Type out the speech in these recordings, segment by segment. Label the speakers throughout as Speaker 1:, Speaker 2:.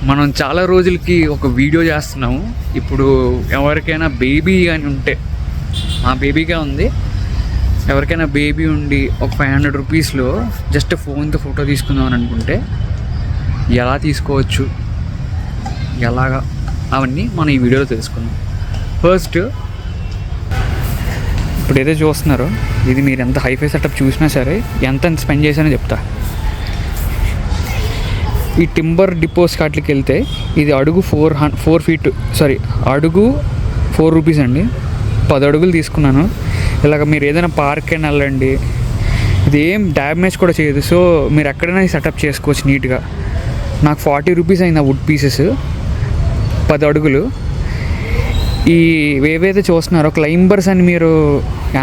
Speaker 1: మనం చాలా రోజులకి ఒక వీడియో చేస్తున్నాము. ఇప్పుడు ఎవరికైనా బేబీ అని ఉంటే, మా బేబీగా ఉంది, ఎవరికైనా బేబీ ఉండి ఒక 500 రూపీస్లో జస్ట్ ఫోన్తో ఫోటో తీసుకుందాం అని అనుకుంటే ఎలా తీసుకోవచ్చు, ఎలాగా, అవన్నీ మనం ఈ వీడియోలో తెలుసుకుందాం. ఫస్ట్, ఇప్పుడు ఏదో చూస్తున్నారో ఇది మీరు ఎంత హైఫై సెటప్ చూసినా సరే ఎంత స్పెండ్ చేశానో చెప్తా. ఈ టింబర్ డిపోస్ కాట్లకి వెళ్తే ఇది అడుగు 4 ఫీట్, అడుగు 4 రూపీస్ అండి. 10 అడుగులు తీసుకున్నాను. ఇలాగ మీరు ఏదైనా పార్క్ అయినా వెళ్ళండి, ఇది ఏం డ్యామేజ్ కూడా చేయదు. సో మీరు ఎక్కడైనా సెటప్ చేసుకోవచ్చు నీట్గా. నాకు 40 రూపీస్ అయింది ఆ వుడ్ పీసెస్, 10 అడుగులు. ఈ ఏవైతే చూస్తున్నారో క్లైంబర్స్ అని మీరు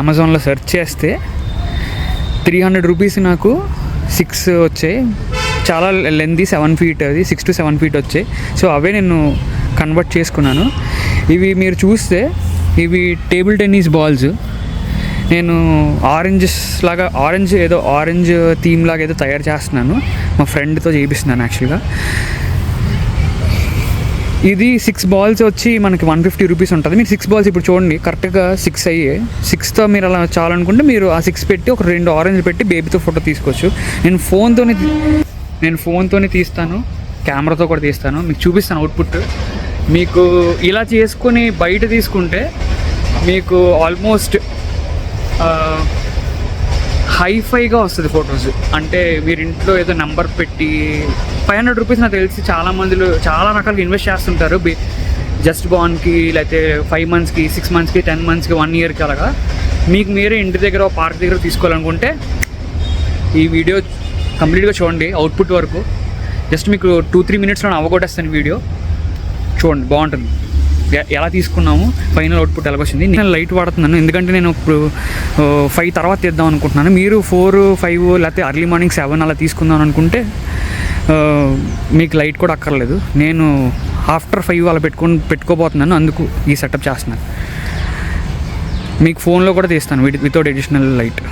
Speaker 1: అమెజాన్లో సెర్చ్ చేస్తే 300 రూపీస్ నాకు 6 వచ్చాయి. చాలా లెంతీ, 7 ఫీట్, అది 6 to 7 ఫీట్ వచ్చాయి. సో అవే నేను కన్వర్ట్ చేసుకున్నాను. ఇవి మీరు చూస్తే ఇవి టేబుల్ టెన్నిస్ బాల్స్. నేను ఆరెంజ్ థీమ్ లాగా ఏదో తయారు చేస్తున్నాను, మా ఫ్రెండ్తో చేపిస్తున్నాను యాక్చువల్గా. ఇది 6 బాల్స్ వచ్చి మనకి 150 రూపీస్ ఉంటుంది. మీరు 6 బాల్స్ ఇప్పుడు చూడండి కరెక్ట్గా 6 అయ్యాయి. 6తో మీరు అలా చాలనుకుంటే మీరు ఆ 6 పెట్టి ఒక 2 ఆరెంజ్ పెట్టి బేబీతో ఫోటో తీసుకోవచ్చు. నేను ఫోన్తోనే తీస్తాను, కెమెరాతో కూడా తీస్తాను, మీకు చూపిస్తాను అవుట్పుట్. మీకు ఇలా చేసుకొని బయట తీసుకుంటే మీకు ఆల్మోస్ట్ హైఫైగా వస్తుంది ఫొటోస్. అంటే మీరు ఇంట్లో ఏదో నెంబర్ పెట్టి 500 రూపీస్ నాకు తెలిసి చాలా మందిలో చాలా రకాలుగా ఇన్వెస్ట్ చేస్తుంటారు. జస్ట్ బార్న్కి, లేకపోతే 5 మంత్స్కి, 6 మంత్స్కి, 10 మంత్స్కి, 1 ఇయర్కి అలాగా. మీకు మీరే ఇంటి దగ్గర పార్క్ దగ్గర తీసుకోవాలనుకుంటే ఈ వీడియో కంప్లీట్గా చూడండి అవుట్పుట్ వరకు. జస్ట్ మీకు 2-3 మినిట్స్లో అవ్వగొట్టేస్తాను వీడియో. చూడండి, బాగుంటుంది. ఎలా తీసుకున్నాము, ఫైనల్ అవుట్పుట్ ఎలాగొచ్చింది. నేను లైట్ వాడుతున్నాను ఎందుకంటే నేను ఇప్పుడు 5 తర్వాత తీద్దాం అనుకుంటున్నాను. మీరు 4, 5 లేకపోతే అర్లీ మార్నింగ్ 7 అలా తీసుకుందాం అనుకుంటే మీకు లైట్ కూడా అక్కర్లేదు. నేను ఆఫ్టర్ 5 అలా పెట్టుకోబోతున్నాను, అందుకు ఈ సెటప్ చేస్తున్నాను. మీకు ఫోన్లో కూడా తీస్తాను without additional light.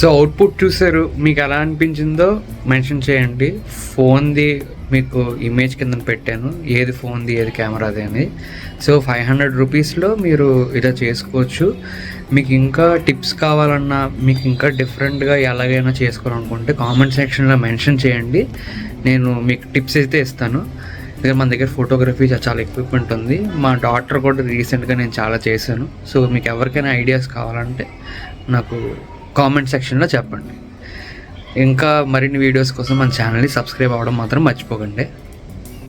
Speaker 1: So output చూసారు, మీకు ఎలా అనిపించిందో మెన్షన్ చేయండి. ఫోన్ది మీకు ఇమేజ్ కింద పెట్టాను, ఏది ఫోన్ది ఏది కెమెరాది అని. సో 500 రూపీస్లో మీరు ఇలా చేసుకోవచ్చు. మీకు ఇంకా టిప్స్ కావాలన్నా, మీకు ఇంకా డిఫరెంట్గా ఎలాగైనా చేసుకోవాలనుకుంటే కామెంట్ సెక్షన్లో మెన్షన్ చేయండి, నేను మీకు టిప్స్ అయితే ఇస్తాను. ఇక్కడ మన దగ్గర ఫోటోగ్రఫీ చాలా ఎక్విప్మెంట్ ఉంది. మా డాటర్ కూడా రీసెంట్గా నేను చాలా చేశాను. సో మీకు ఎవరికైనా ఐడియాస్ కావాలంటే నాకు కామెంట్ సెక్షన్లో చెప్పండి. ఇంకా మరిన్ని వీడియోస్ కోసం మన ఛానల్ని సబ్స్క్రైబ్ అవ్వడం మాత్రం మర్చిపోకండి.